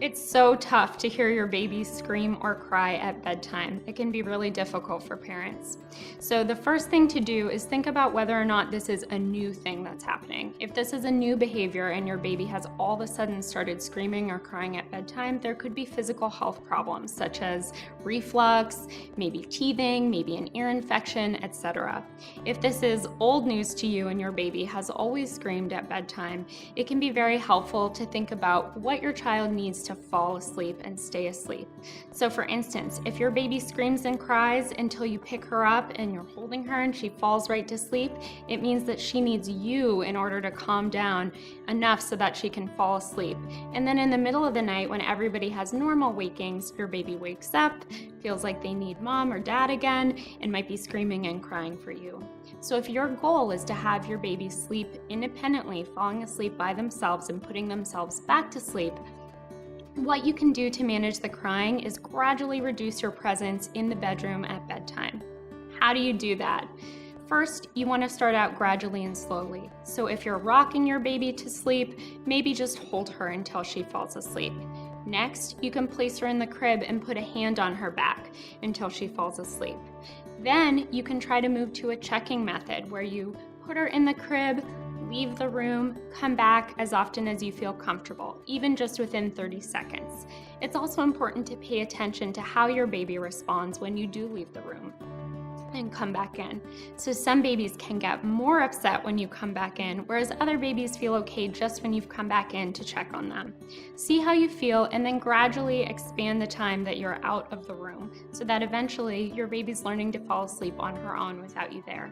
It's so tough to hear your baby scream or cry at bedtime. It can be really difficult for parents. So, the first thing to do is think about whether or not this is a new thing that's happening. If this is a new behavior and your baby has all of a sudden started screaming or crying at bedtime, there could be physical health problems such as reflux, maybe teething, maybe an ear infection, etc. If this is old news to you and your baby has always screamed at bedtime, it can be very helpful to think about what your child needs to fall asleep and stay asleep. So for instance, if your baby screams and cries until you pick her up and you're holding her and she falls right to sleep, it means that she needs you in order to calm down enough so that she can fall asleep. And then in the middle of the night when everybody has normal wakings, your baby wakes up, feels like they need mom or dad again, and might be screaming and crying for you. So if your goal is to have your baby sleep independently, falling asleep by themselves and putting themselves back to sleep, what you can do to manage the crying is gradually reduce your presence in the bedroom at bedtime. How do you do that? First, you want to start out gradually and slowly. So if you're rocking your baby to sleep, maybe just hold her until she falls asleep. Next, you can place her in the crib and put a hand on her back until she falls asleep. Then you can try to move to a checking method where you put her in the crib, leave the room, come back as often as you feel comfortable, even just within 30 seconds. It's also important to pay attention to how your baby responds when you do leave the room and come back in. So some babies can get more upset when you come back in, whereas other babies feel okay just when you've come back in to check on them. See how you feel and then gradually expand the time that you're out of the room so that eventually your baby's learning to fall asleep on her own without you there.